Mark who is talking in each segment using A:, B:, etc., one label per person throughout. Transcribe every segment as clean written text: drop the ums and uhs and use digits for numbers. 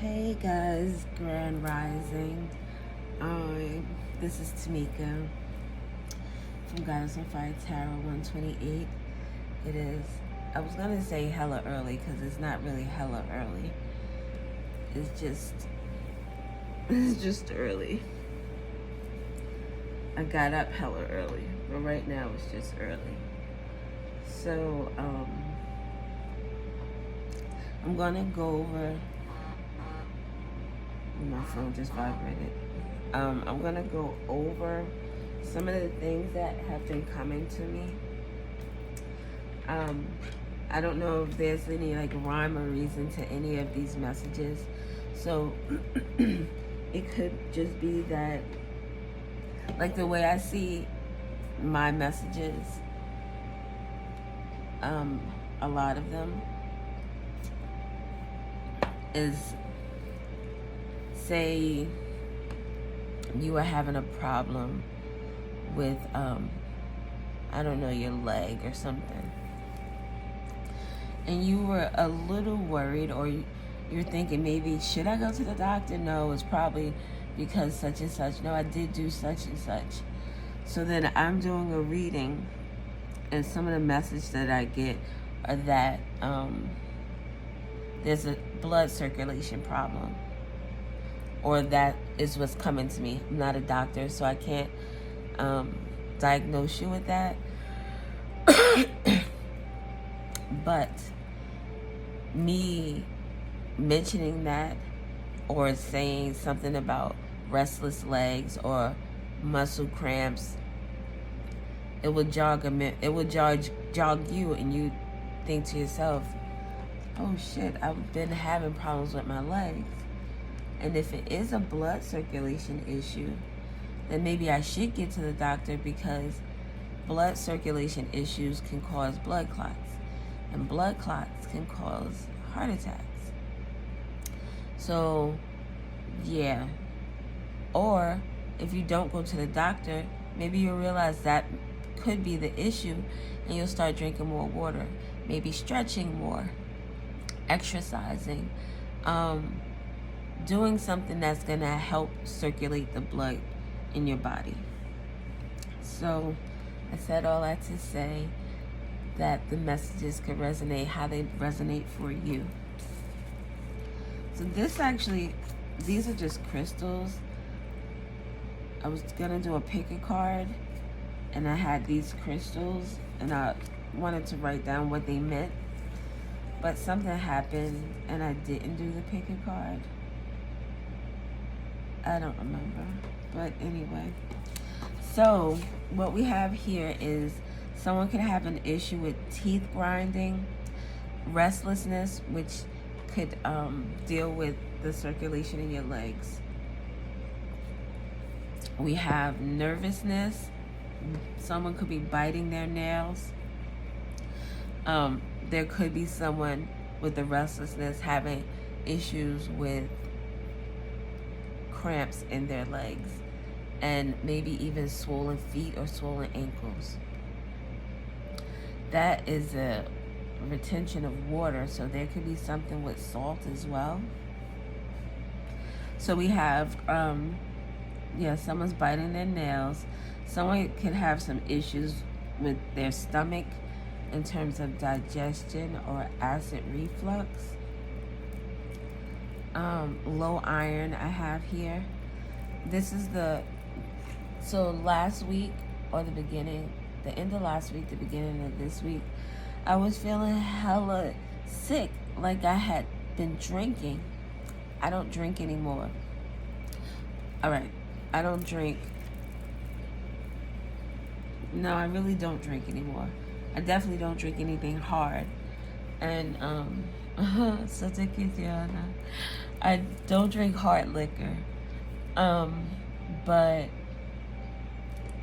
A: Hey guys, Grand Rising. This is Tamika from Goddess on Fire Tarot 128. It is, I was gonna say hella early because it's not really hella early. It's just early. I got up hella early, but right now it's just early. So, I'm gonna go over. My phone just vibrated. I'm gonna go over some of the things that have been coming to me. I don't know if there's any like rhyme or reason to any of these messages, so it could just be that, like the way I see my messages, a lot of them is, say you were having a problem with I don't know, your leg or something, and you were a little worried, or you're thinking, maybe should I go to the doctor? No, it's probably because such and such. No, I did do such and such. So then I'm doing a reading, and some of the message that I get are that there's a blood circulation problem, or that is what's coming to me. I'm not a doctor, so I can't diagnose you with that. But me mentioning that, or saying something about restless legs or muscle cramps, it will jog you, and you think to yourself, oh shit, I've been having problems with my legs. And if it is a blood circulation issue, then maybe I should get to the doctor, because blood circulation issues can cause blood clots, and blood clots can cause heart attacks. So, yeah. Or if you don't go to the doctor, maybe you'll realize that could be the issue, and you'll start drinking more water, maybe stretching more, exercising, doing something that's going to help circulate the blood in your body. So I said all that to say that the messages could resonate how they resonate for you. So these are just crystals. I was going to do a pick a card, and I had these crystals, and I wanted to write down what they meant, but something happened and I didn't do the pick a card. I don't remember, but anyway. So what we have here is someone could have an issue with teeth grinding, restlessness, which could deal with the circulation in your legs. We have nervousness. Someone could be biting their nails. There could be someone with the restlessness having issues with cramps in their legs, and maybe even swollen feet or swollen ankles. That is a retention of water, so there could be something with salt as well. So we have someone's biting their nails. Someone can have some issues with their stomach in terms of digestion or acid reflux. Low iron I have here. This is so last week, or the end of last week, the beginning of this week, I was feeling hella sick, like I had been drinking. I don't drink anymore. Alright, I don't drink. No, I really don't drink anymore. I definitely don't drink anything hard. And, such a Kitiana. I don't drink hard liquor. But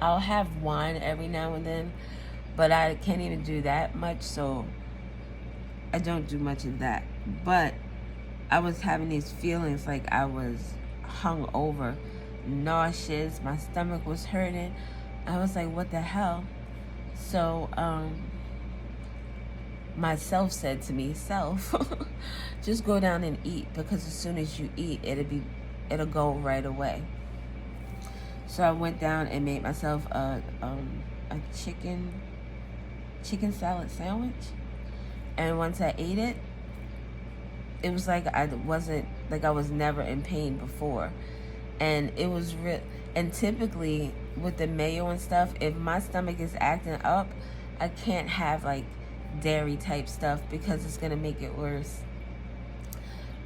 A: I'll have wine every now and then, but I can't even do that much, so I don't do much of that. But I was having these feelings like I was hung over, nauseous, my stomach was hurting. I was like, what the hell? So myself said to me, self, just go down and eat, because as soon as you eat, it'll go right away. So I went down and made myself a chicken salad sandwich, and once I ate it, it was like I was never in pain before, and it was real. And typically with the mayo and stuff, if my stomach is acting up, I can't have like dairy type stuff because it's gonna make it worse.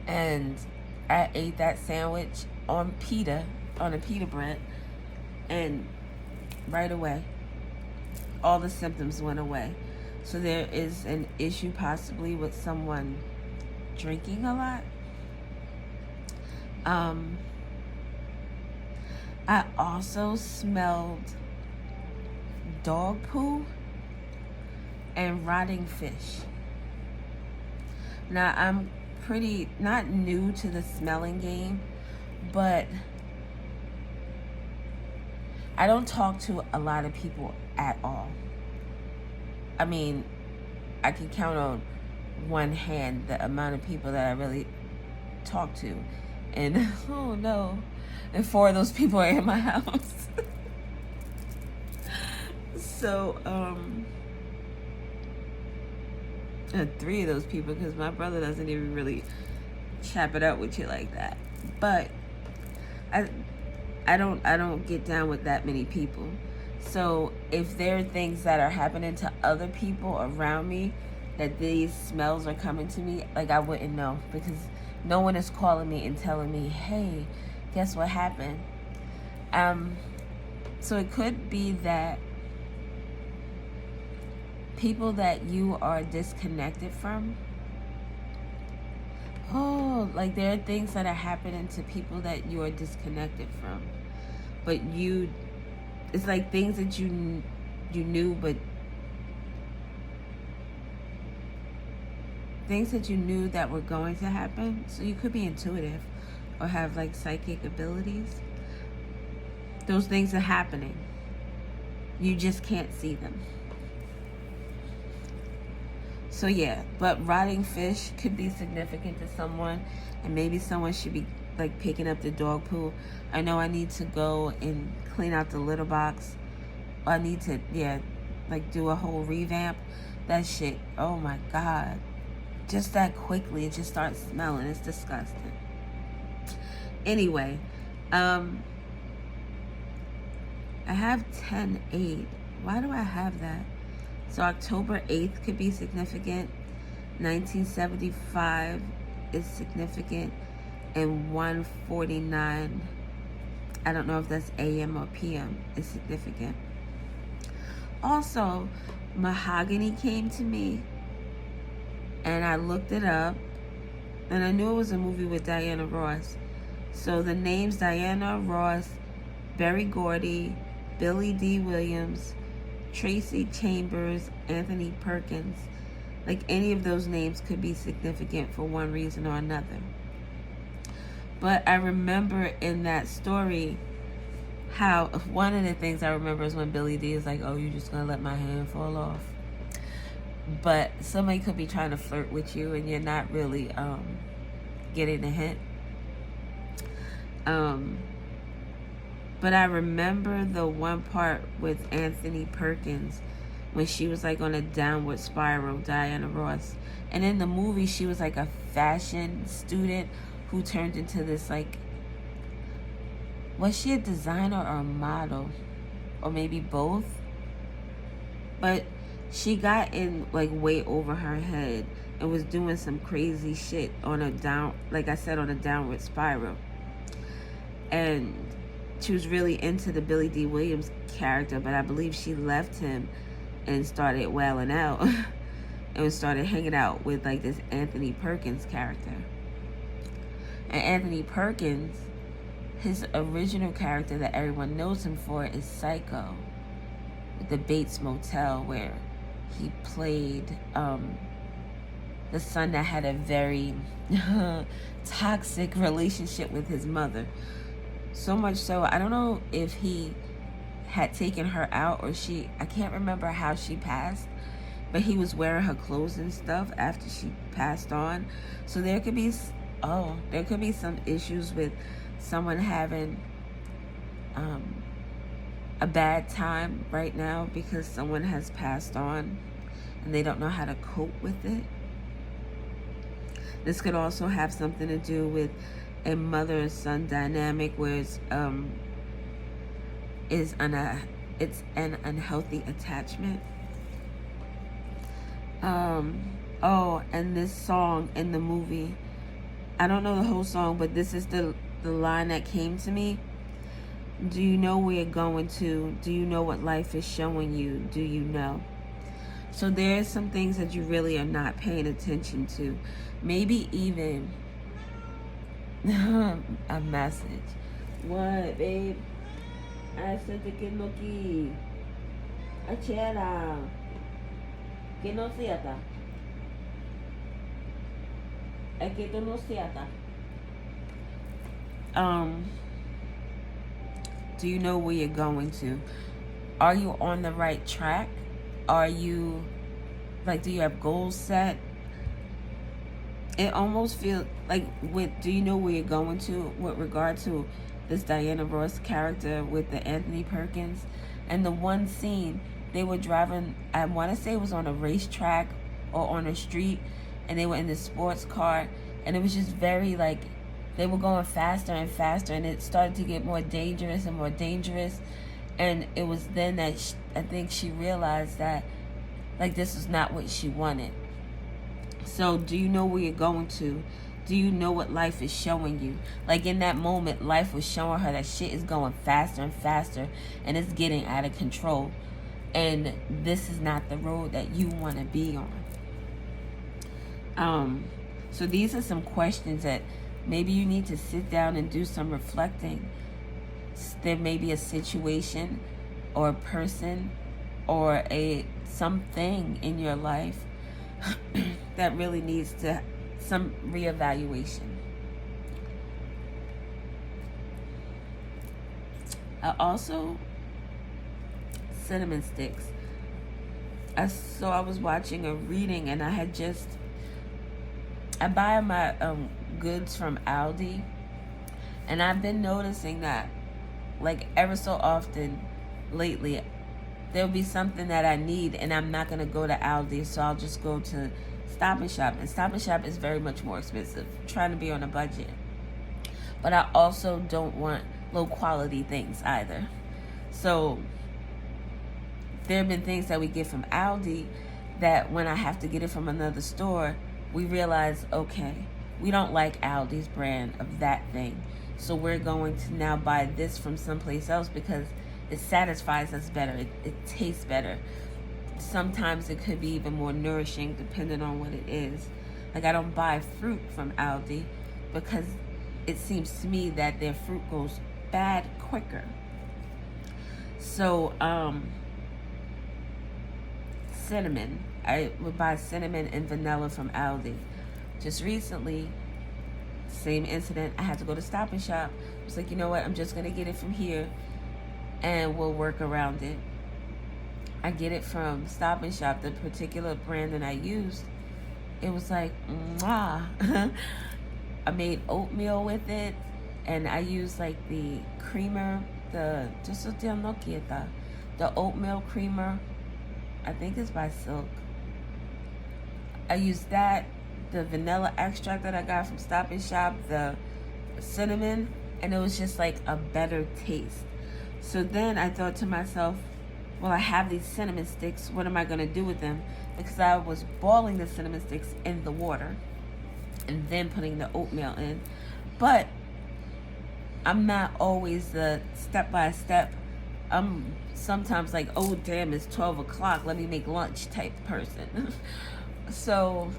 A: And I ate that sandwich on a pita bread, and right away all the symptoms went away. So there is an issue possibly with someone drinking a lot. I also smelled dog poo and rotting fish. Now, I'm not new to the smelling game, but I don't talk to a lot of people at all. I mean, I can count on one hand the amount of people that I really talk to. And, oh no, and 4 of those people are in my house. So, 3 of those people, because my brother doesn't even really chap it up with you like that. But I don't get down with that many people. So if there are things that are happening to other people around me, that these smells are coming to me, like I wouldn't know, because no one is calling me and telling me, hey, guess what happened? So it could be that people that you are disconnected from, like there are things that are happening to people that you are disconnected from, but it's like things that you knew, but things that you knew that were going to happen. So you could be intuitive or have like psychic abilities. Those things are happening. You just can't see them. So yeah, but rotting fish could be significant to someone, and maybe someone should be like picking up the dog poo. I know I need to go and clean out the litter box. I need to, like do a whole revamp. That shit, oh my God. Just that quickly, it just starts smelling. It's disgusting. Anyway, I have 10/8. Why do I have that? So October 8th could be significant. 1975 is significant. And 1:49, I don't know if that's AM or PM, is significant. Also, mahogany came to me, and I looked it up, and I knew it was a movie with Diana Ross. So the names Diana Ross, Berry Gordy, Billy D. Williams, Tracy Chambers, Anthony Perkins, like any of those names could be significant for one reason or another. But I remember in that story how one of the things I remember is when Billy D is like, oh, you're just gonna let my hand fall off. But somebody could be trying to flirt with you and you're not really getting the hint. But I remember the one part with Anthony Perkins when she was like on a downward spiral, Diana Ross. And in the movie, she was like a fashion student who turned into this like, was she a designer or a model? Or maybe both? But she got in like way over her head and was doing some crazy shit on a downward spiral. And she was really into the Billy D. Williams character, but I believe she left him and started wailing out and started hanging out with like this Anthony Perkins character. And Anthony Perkins, his original character that everyone knows him for is Psycho, with the Bates Motel, where he played the son that had a very toxic relationship with his mother. So much so, I don't know if he had taken her out or I can't remember how she passed. but he was wearing her clothes and stuff after she passed on. So there could be some issues with someone having a bad time right now because someone has passed on and they don't know how to cope with it. This could also have something to do with a mother and son dynamic where it's an unhealthy attachment. And this song in the movie, I don't know the whole song, but this is the line that came to me. Do you know where you're going to? Do you know what life is showing you? Do you know? So there's some things that you really are not paying attention to. Maybe even a message. What, babe? I said to get Loki. Achera. Que no siata. Que tú no siata. Do you know where you're going to? Are you on the right track? Are you, do you have goals set? It almost feels like do you know where you're going to with regard to this Diana Ross character with the Anthony Perkins? And the one scene, they were driving, I want to say it was on a racetrack or on a street, and they were in this sports car, and it was just very they were going faster and faster, and it started to get more dangerous and more dangerous. And it was then that I think she realized that this is not what she wanted. So do you know where you're going to? Do you know what life is showing you? In that moment, life was showing her that shit is going faster and faster, and it's getting out of control. And this is not the road that you want to be on. So these are some questions that maybe you need to sit down and do some reflecting. There may be a situation or a person or something in your life that really needs some reevaluation. Cinnamon sticks. I was watching a reading, and I buy my goods from Aldi, and I've been noticing that ever so often lately there'll be something that I need, and I'm not going to go to Aldi, so I'll just go to Stop and Shop. And Stop and Shop is very much more expensive. I'm trying to be on a budget. But I also don't want low quality things either. So there have been things that we get from Aldi that when I have to get it from another store, we realize, okay, we don't like Aldi's brand of that thing. So we're going to now buy this from someplace else because it satisfies us better. It tastes better. Sometimes it could be even more nourishing depending on what it is. I don't buy fruit from Aldi because it seems to me that their fruit goes bad quicker. So, cinnamon. I would buy cinnamon and vanilla from Aldi. Just recently, same incident, I had to go to Stop and Shop. I was like, you know what, I'm just going to get it from here and we'll work around it. I get it from Stop and Shop, the particular brand that I used. It was mwah. I made oatmeal with it, and I used the creamer, the oatmeal creamer. I think it's by Silk. I used that, the vanilla extract that I got from Stop and Shop, the cinnamon, and it was just a better taste. So then I thought to myself, well, I have these cinnamon sticks. What am I going to do with them? Because I was boiling the cinnamon sticks in the water and then putting the oatmeal in. But I'm not always the step-by-step. I'm sometimes oh, damn, it's 12 o'clock. Let me make lunch type person. So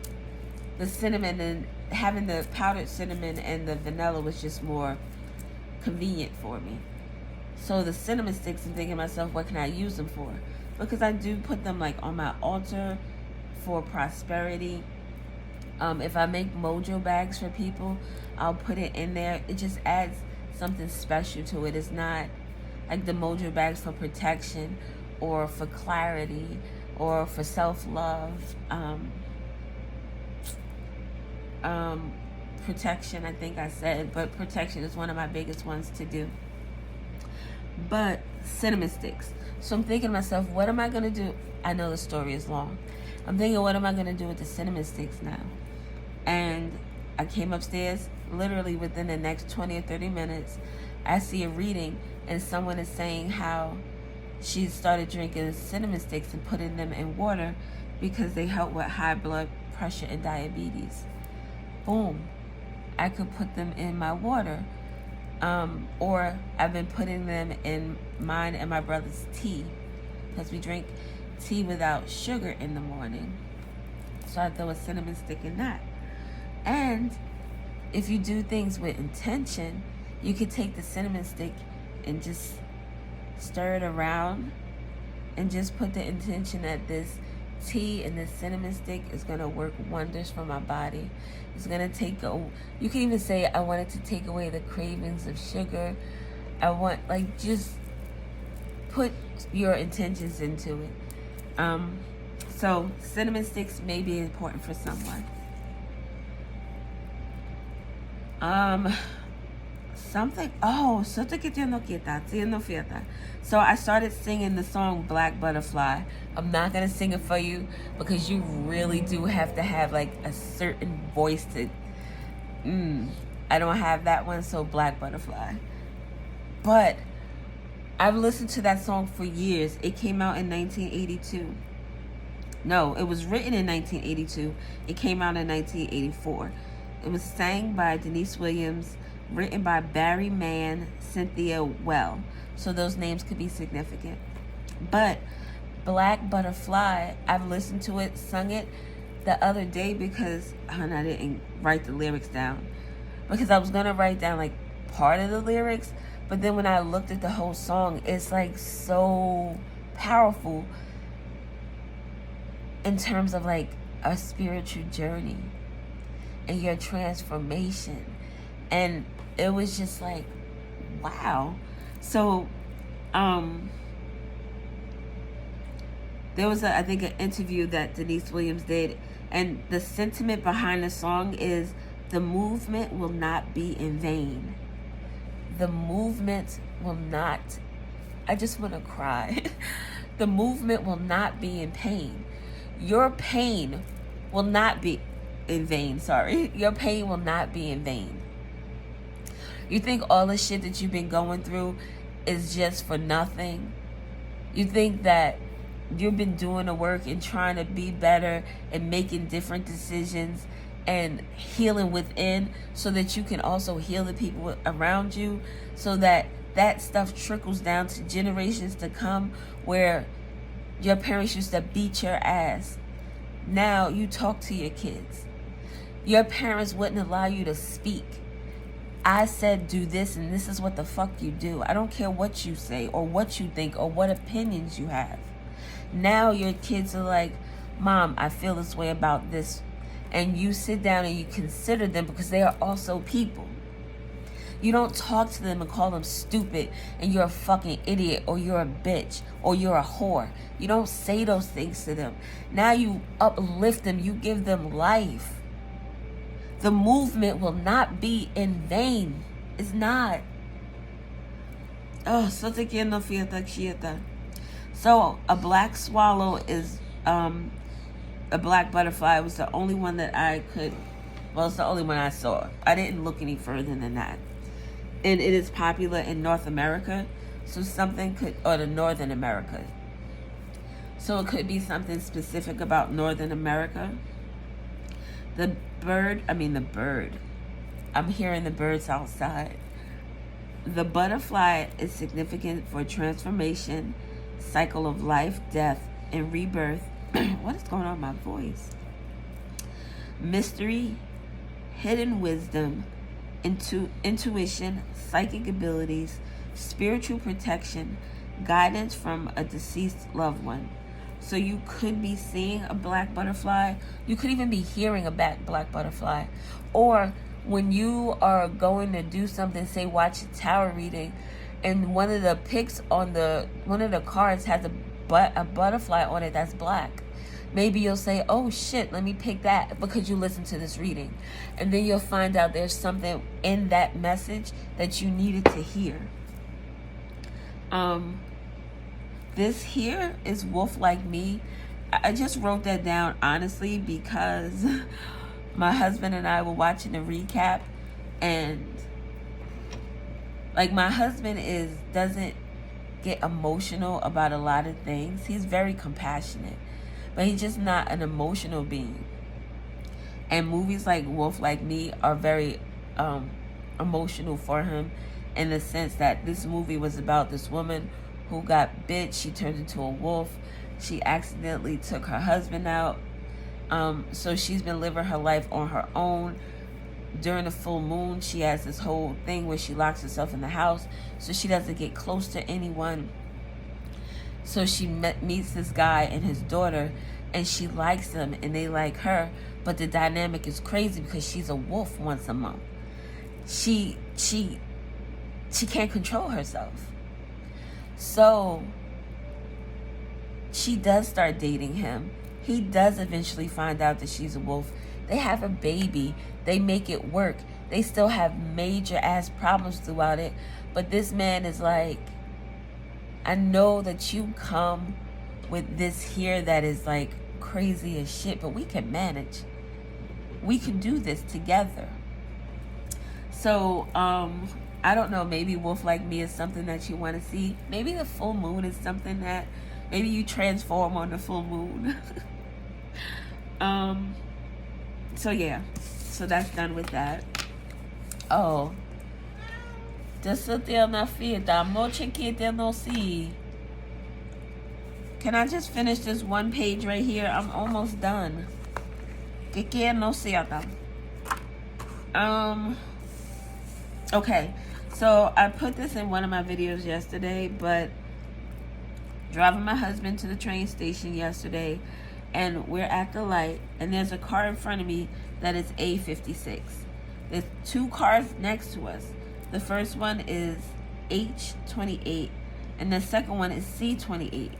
A: the cinnamon and having the powdered cinnamon and the vanilla was just more convenient for me. So the cinnamon sticks, I'm thinking to myself, what can I use them for? Because I do put them on my altar for prosperity. If I make mojo bags for people, I'll put it in there. It just adds something special to it. It's not the mojo bags for protection or for clarity or for self-love, protection, I think I said, but protection is one of my biggest ones to do. But cinnamon sticks. So I'm thinking to myself, what am I going to do? I know the story is long. I'm thinking, what am I going to do with the cinnamon sticks now? And I came upstairs, literally within the next 20 or 30 minutes, I see a reading, and someone is saying how she started drinking cinnamon sticks and putting them in water because they help with high blood pressure and diabetes. Boom. I could put them in my water. Or I've been putting them in mine and my brother's tea, because we drink tea without sugar in the morning. So I throw a cinnamon stick in that. And if you do things with intention, you could take the cinnamon stick and just stir it around and just put the intention that this tea and this cinnamon stick is going to work wonders for my body. It's going to you can even say, I want it to take away the cravings of sugar. I want, just put your intentions into it. So cinnamon sticks may be important for someone. So I started singing the song Black Butterfly. I'm not going to sing it for you because you really do have to have a certain voice to, I don't have that one, so Black Butterfly. But I've listened to that song for years. It came out in 1982. No, it was written in 1982. It came out in 1984. It was sang by Deniece Williams, written by Barry Mann, Cynthia Well. So those names could be significant. But Black Butterfly, I've listened to it, sung it the other day because I didn't write the lyrics down. Because I was going to write down part of the lyrics. But then when I looked at the whole song, it's so powerful in terms of a spiritual journey and your transformation. And it was just wow. So there was I think an interview that Deniece Williams did, and the sentiment behind the song is, the movement will not be in vain. The movement will not, I just want to cry. The movement will not be in pain. Your pain will not be in vain, Your pain will not be in vain. You think all the shit that you've been going through is just for nothing? You think that you've been doing the work and trying to be better and making different decisions and healing within so that you can also heal the people around you, so that that stuff trickles down to generations to come, where your parents used to beat your ass. Now you talk to your kids. Your parents wouldn't allow you to speak. I said do this and this is what the fuck you do. I don't care what you say or what you think or what opinions you have. Now your kids are like, Mom, I feel this way about this. And you sit down and you consider them, because they are also people. You don't talk to them and call them stupid and you're a fucking idiot or you're a bitch or you're a whore. You don't say those things to them. Now you uplift them. You give them life. The movement will not be in vain. It's not. Oh, so te quiero fiesta quieta. So a black swallow is a black butterfly was the only one that I could, well, it's the only one I saw. I didn't look any further than that. And it is popular in North America. So something could, or the Northern America. So it could be something specific about Northern America. The bird. I'm hearing the birds outside. The butterfly is significant for transformation, cycle of life, death, and rebirth. What is going on with my voice? Mystery, hidden wisdom, intuition, psychic abilities, spiritual protection, guidance from a deceased loved one. So you could be seeing a black butterfly. You could even be hearing a black butterfly. Or when you are going to do something, say watch a tarot reading, and one of the pics on one of the cards has a a butterfly on it that's black. Maybe you'll say, oh shit, let me pick that, because you listen to this reading. And then you'll find out there's something in that message that you needed to hear. This here is Wolf Like Me. I just wrote that down honestly because my husband and I were watching the recap, and like, my husband doesn't get emotional about a lot of things. He's very compassionate, but he's just not an emotional being. And movies like Wolf Like Me are very emotional for him, in the sense that this movie was about this woman who got bit. She turned into a wolf. She accidentally took her husband out. So she's been living her life on her own. During the full moon, she has this whole thing where she locks herself in the house so she doesn't get close to anyone. So she meets this guy and his daughter, and she likes them and they like her, but the dynamic is crazy because she's a wolf once a month. She can't control herself. So she does start dating him. He does eventually find out that she's a wolf. They have a baby. They make it work. They still have major ass problems throughout it. But this man is like, I know that you come with this here that is like crazy as shit, but we can manage. We can do this together. So, I don't know, maybe Wolf Like Me is something that you want to see. Maybe the full moon is something that, maybe you transform on the full moon. So yeah, so that's done with that. Oh, can I just finish this one page right here? I'm almost done. Okay, so I put this in one of my videos yesterday, but driving my husband to the train station yesterday, and we're at the light, and there's a car in front of me that is A56. There's two cars next to us. The first one is H28, and the second one is C28.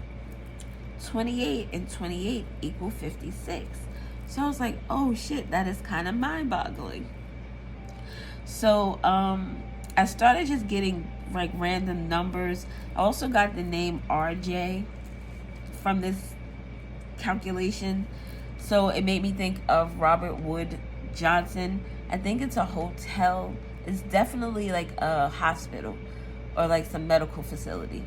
A: 28 and 28 equal 56. So I was like, oh shit, that is kind of mind-boggling. So I started just getting like random numbers. I also got the name RJ from this calculation, so it made me think of Robert Wood Johnson. I think it's a hotel. It's definitely like a hospital or like some medical facility.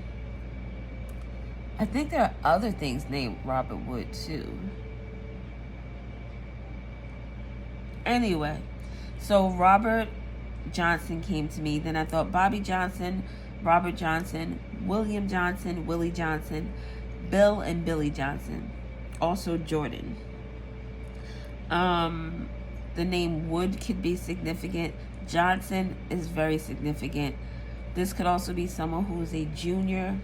A: I think there are other things named Robert Wood too. Anyway, so Robert Johnson came to me. Then I thought Bobby Johnson, Robert Johnson, William Johnson, Willie Johnson, Bill and Billy Johnson. Also Jordan. The name Wood could be significant. Johnson is very significant. This could also be someone who is a junior.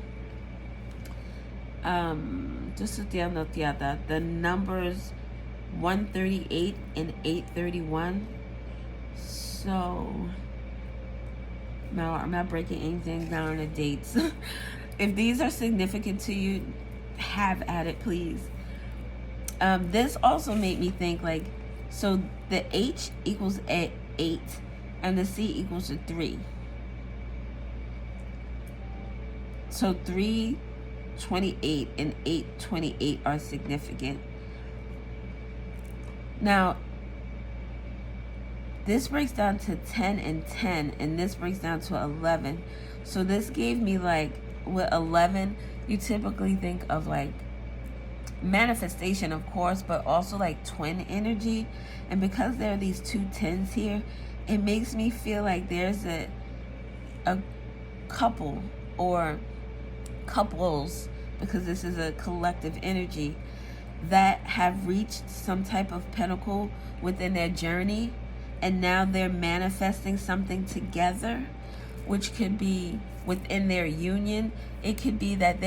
A: The numbers 138 and 831. So no, I'm not breaking anything down in the dates. If these are significant to you, have at it, please. This also made me think, like, so the H equals 8 and the C equals to 3. So 328 and 828 are significant. Now, this breaks down to 10 and 10, and this breaks down to 11. So this gave me, like, with 11, you typically think of like manifestation, of course, but also like twin energy. And because there are these two 10s here, it makes me feel like there's a couple or couples, because this is a collective energy, that have reached some type of pinnacle within their journey, and now they're manifesting something together, which could be within their union. It could be that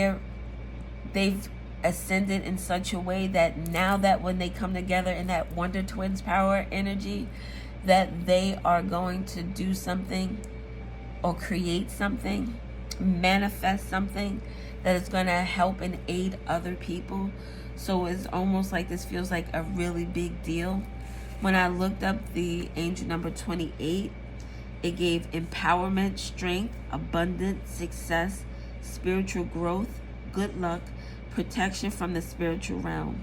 A: they've ascended in such a way that now that when they come together in that Wonder Twins power energy, that they are going to do something or create something, manifest something that it's going to help and aid other people. So it's almost like this feels like a really big deal. When I looked up the angel number 28, it gave empowerment, strength, abundance, success, spiritual growth, good luck, protection from the spiritual realm.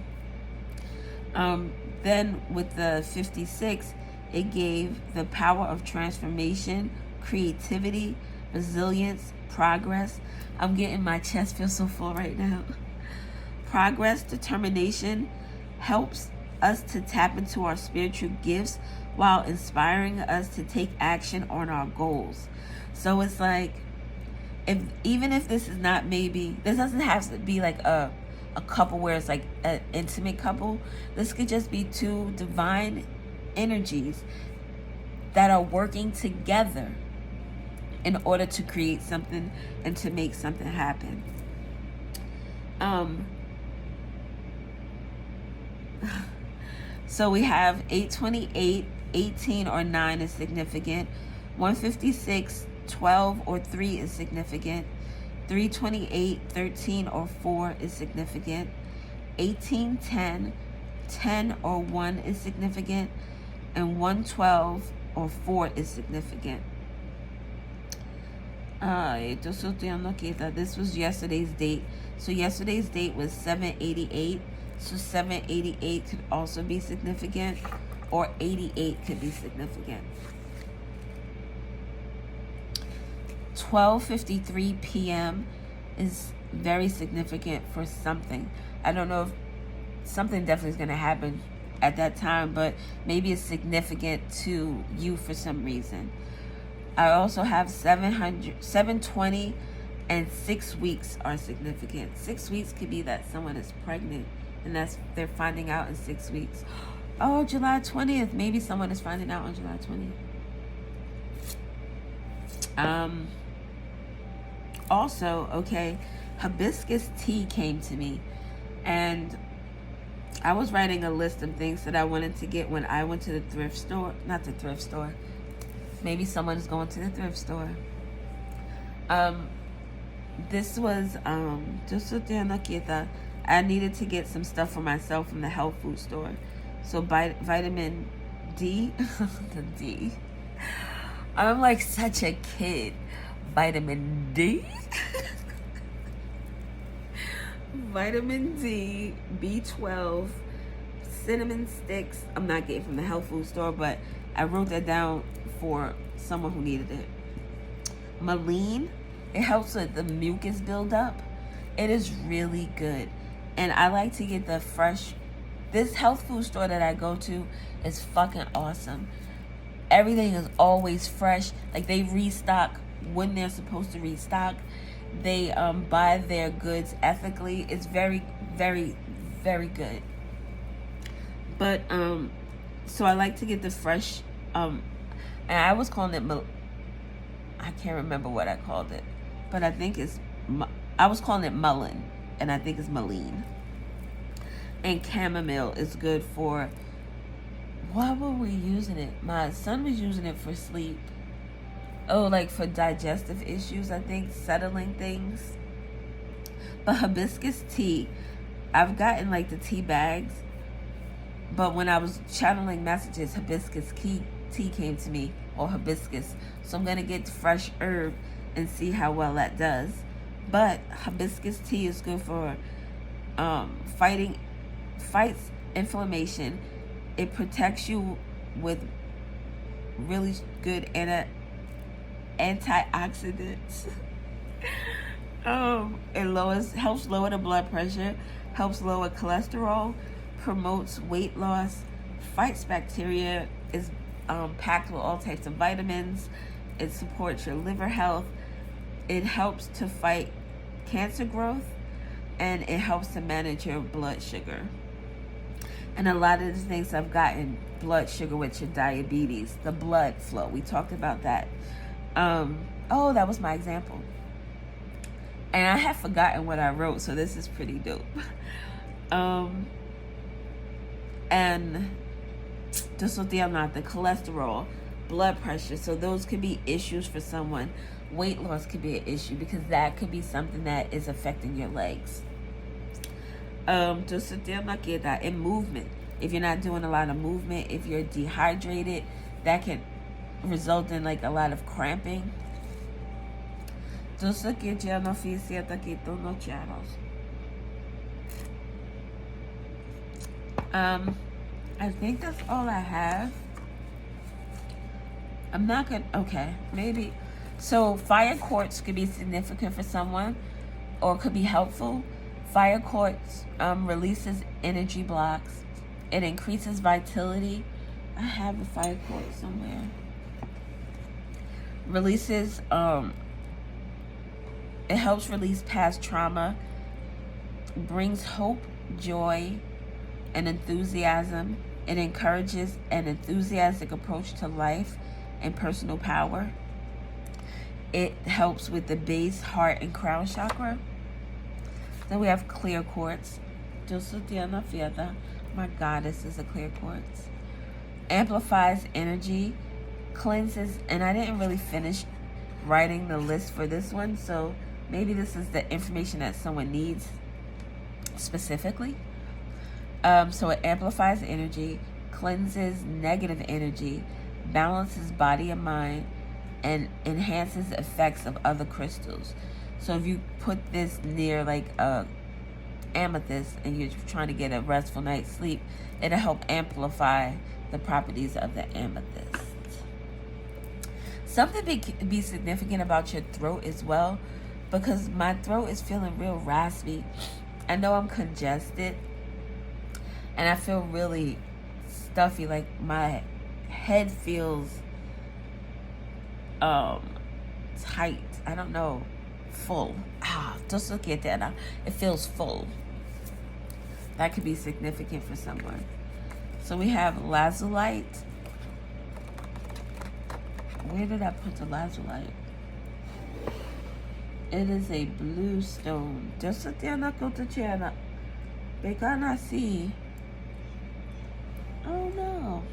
A: Then with the 56, it gave the power of transformation, creativity, resilience, progress. I'm getting my chest feel so full right now. Progress, determination helps us to tap into our spiritual gifts while inspiring us to take action on our goals. So it's like, even if this is not, maybe this doesn't have to be like a couple where it's like an intimate couple. This could just be two divine energies that are working together in order to create something and to make something happen. So we have 828, 18 or 9 is significant. 156, 12 or 3 is significant. 328, 13 or 4 is significant. 18, 10, 10 or 1 is significant. And 112 or 4 is significant. This was yesterday's date. So yesterday's date was 788. So 788 could also be significant, or 88 could be significant. 12:53 p.m. is very significant for something. I don't know if something definitely is going to happen at that time, but maybe it's significant to you for some reason. I also have 720 and 6 weeks are significant. 6 weeks could be that someone is pregnant, and they're finding out in 6 weeks. Oh, July 20th. Maybe someone is finding out on July 20th. Also, okay, hibiscus tea came to me, and I was writing a list of things that I wanted to get when I went to the thrift store. Not the thrift store. Maybe someone is going to the thrift store. This was I needed to get some stuff for myself from the health food store. So vitamin D, the D. I'm like such a kid. Vitamin D. Vitamin D, B12, cinnamon sticks. I'm not getting from the health food store, but I wrote that down for someone who needed it. Maline, it helps with the mucus buildup. It is really good. And I like to get the fresh. This health food store that I go to is fucking awesome. Everything is always fresh. Like, they restock when they're supposed to restock. They buy their goods ethically. It's very, very, very good. But so I like to get the fresh. And I was calling it. I can't remember what I called it, but I think I was calling it mullein, and I think it's Maline. And chamomile is good for. Why were we using it? My son was using it for sleep. Oh, like for digestive issues, I think, settling things. But hibiscus tea, I've gotten like the tea bags, but when I was channeling messages, hibiscus tea came to me, or hibiscus. So I'm gonna get fresh herb and see how well that does. But hibiscus tea is good for fights inflammation. It protects you with really good antioxidants. It helps lower the blood pressure, helps lower cholesterol, promotes weight loss, fights bacteria, is packed with all types of vitamins. It supports your liver health. It helps to fight cancer growth, and it helps to manage your blood sugar. And a lot of the things I've gotten, blood sugar with your diabetes, the blood flow. We talked about that. That was my example. And I have forgotten what I wrote, so this is pretty dope. And the cholesterol, blood pressure. So those could be issues for someone. Weight loss could be an issue because that could be something that is affecting your legs. In movement. If you're not doing a lot of movement, if you're dehydrated, that can result in like a lot of cramping. I think that's all I have. I'm not gonna, okay, maybe. So fire quartz could be significant for someone or could be helpful. Fire quartz releases energy blocks. It increases vitality. I have a fire quartz somewhere. Releases, it helps release past trauma. Brings hope, joy, and enthusiasm. It encourages an enthusiastic approach to life and personal power. It helps with the base, heart, and crown chakra. Then we have clear quartz. My goddess is a clear quartz. Amplifies energy, cleanses, and I didn't really finish writing the list for this one, so maybe this is the information that someone needs specifically. So it amplifies energy, cleanses negative energy, balances body and mind, and enhances the effects of other crystals. So if you put this near like a amethyst and you're trying to get a restful night's sleep, it'll help amplify the properties of the amethyst. Something be significant about your throat as well, because my throat is feeling real raspy. I know I'm congested and I feel really stuffy, like my head feels tight. I don't know, full. Just look at that. It feels full. That could be significant for someone. So we have lazulite. Where did I put the lazulite? It is a blue stone. Just look there, not go to China. They cannot see. Oh no.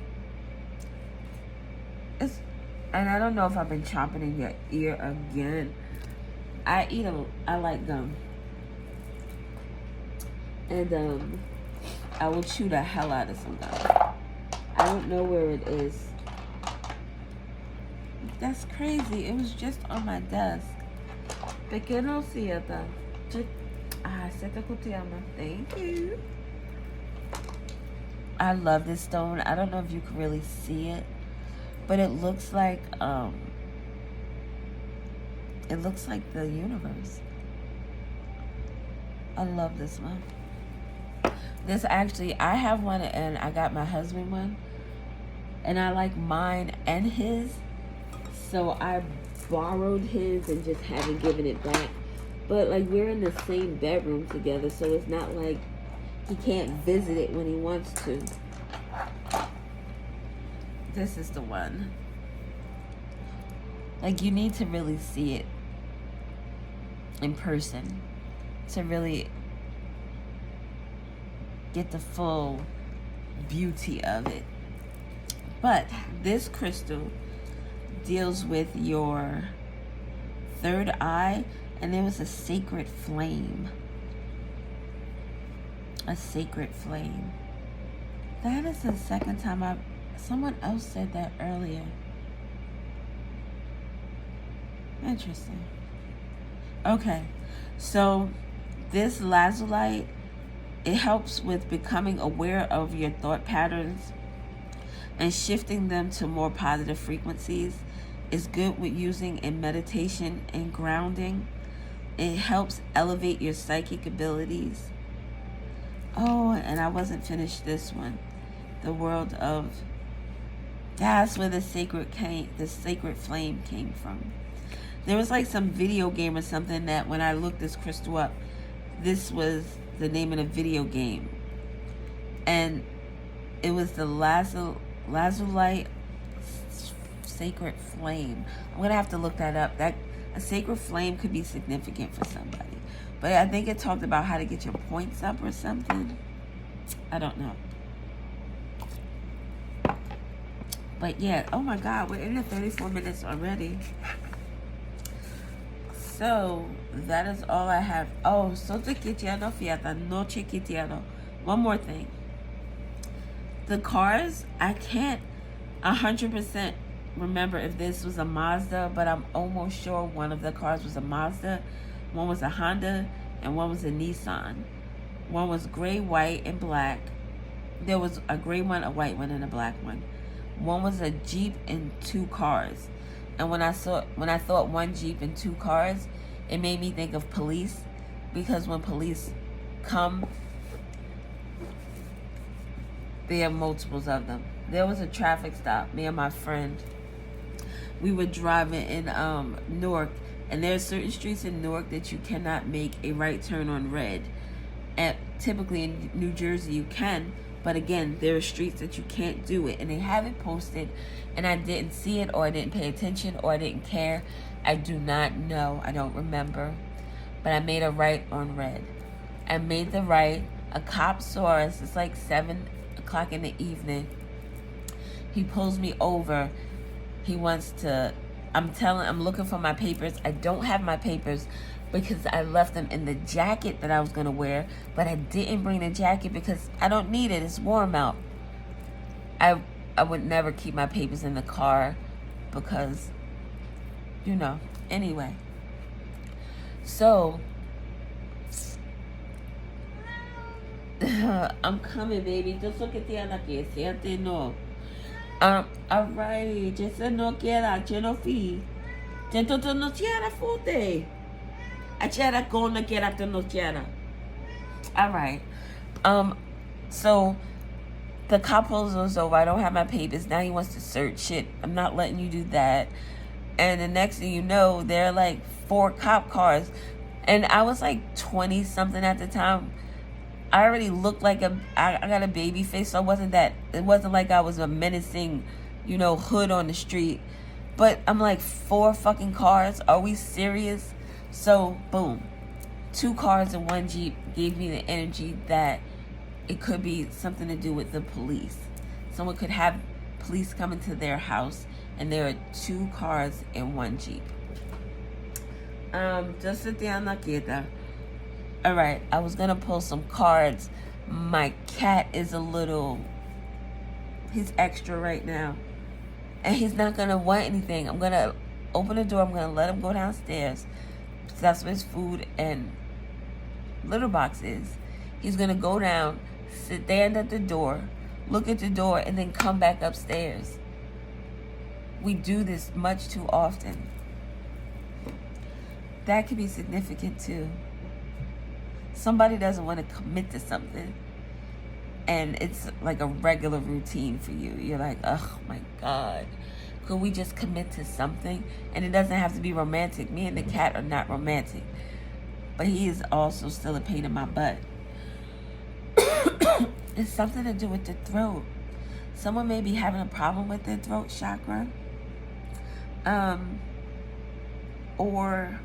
A: And I don't know if I've been chomping in your ear again. I like gum. And I will chew the hell out of some gum. I don't know where it is. That's crazy. It was just on my desk. Pequeno sieta. Thank you. I love this stone. I don't know if you can really see it, but it looks like the universe. I love this one. This actually, I have one and I got my husband one, and I like mine and his, so I borrowed his and just haven't given it back. But like, we're in the same bedroom together, so it's not like he can't visit it when he wants to. This is the one. Like, you need to really see it in person to really get the full beauty of it. But this crystal deals with your third eye, and there was a sacred flame. A sacred flame. That is the second time someone else said that earlier. Interesting. Okay, so this lazulite, it helps with becoming aware of your thought patterns and shifting them to more positive frequencies. It's good with using in meditation and grounding. It helps elevate your psychic abilities. Oh, and I wasn't finished this one. The world of, that's where the sacred flame came from. There was like some video game or something that when I looked this crystal up, this was the name of the video game. And it was the lazulite sacred flame. I'm going to have to look that up. That a sacred flame could be significant for somebody. But I think it talked about how to get your points up or something. I don't know. But yeah, oh my God, we're in the 34 minutes already. So that is all I have. Oh, so te quitiano fiata, noche quitiano. One more thing. The cars, I can't 100% remember if this was a Mazda, but I'm almost sure one of the cars was a Mazda, one was a Honda, and one was a Nissan. One was gray, white, and black. There was a gray one, a white one, and a black one. One was a Jeep and 2 cars. And when I thought one Jeep and 2 cars, it made me think of police, because when police come, there are multiples of them. There was a traffic stop. Me and my friend, we were driving in Newark, and there are certain streets in Newark that you cannot make a right turn on red. And typically in New Jersey you can, but again, there are streets that you can't do it, and they have it posted, and I didn't see it, or I didn't pay attention, or I didn't care. I do not know. I don't remember. But I made a right on red. I made the right. A cop saw us. It's like 7 o'clock in the evening. He pulls me over. He wants to, I'm looking for my papers. I don't have my papers because I left them in the jacket that I was going to wear, but I didn't bring the jacket because I don't need it. It's warm out. I would never keep my papers in the car because, anyway. So, I'm coming, baby. Just look at the other kids. Siente no. Alright. Just no quiera. Je no fi. Tento no quiera fute. I quiera con no quiera to no quiera. Alright. So the cop pulls us over. I don't have my papers. Now he wants to search it. I'm not letting you do that. And the next thing you know, there are like 4 cop cars. And I was like 20 something at the time. I already looked like I got a baby face, so it wasn't like I was a menacing, hood on the street. But I'm like, 4 fucking cars? Are we serious? So, boom. 2 cars and 1 Jeep gave me the energy that it could be something to do with the police. Someone could have police come into their house, and there are 2 cars and 1 Jeep. Just sit down, Nakita. Alright, I was gonna pull some cards. My cat is he's extra right now. And he's not gonna want anything. I'm gonna open the door, I'm gonna let him go downstairs. That's where his food and litter box is. He's gonna go down, sit there at the door, look at the door, and then come back upstairs. We do this much too often. That could be significant too. Somebody doesn't want to commit to something, and it's like a regular routine for you. You're like, oh my God, could we just commit to something? And it doesn't have to be romantic. Me and the cat are not romantic, but he is also still a pain in my butt. It's something to do with the throat. Someone may be having a problem with their throat chakra, or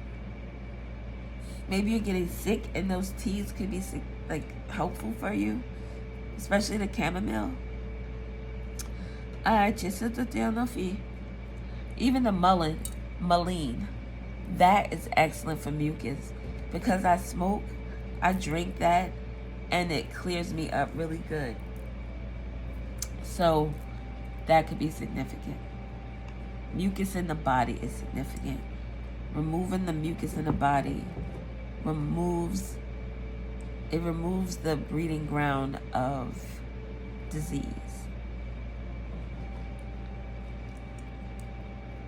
A: maybe you're getting sick, and those teas could be helpful for you, especially the chamomile. Even the mullein, that is excellent for mucus. Because I smoke, I drink that, and it clears me up really good. So that could be significant. Mucus in the body is significant. Removing the mucus in the body removes the breeding ground of disease.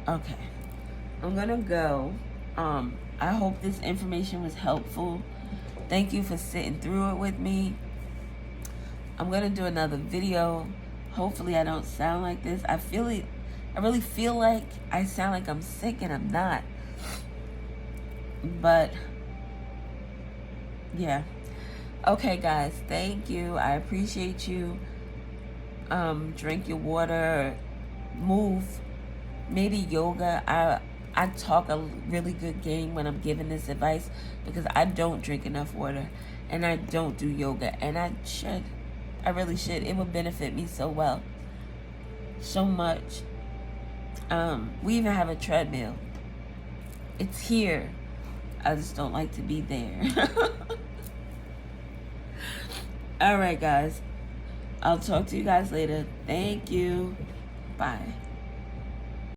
A: Okay, I'm gonna go. I hope this information was helpful. Thank you for sitting through it with me. I'm gonna do another video. Hopefully I don't sound like this. I really feel like I sound like I'm sick, and I'm not. But yeah. Okay, guys. Thank you. I appreciate you. Drink your water. Move. Maybe yoga. I talk a really good game when I'm giving this advice, because I don't drink enough water, and I don't do yoga, and I should. I really should. It would benefit me so well. so much. We even have a treadmill. It's here. I just don't like to be there. All right, guys. I'll talk to you guys later. Thank you. Bye.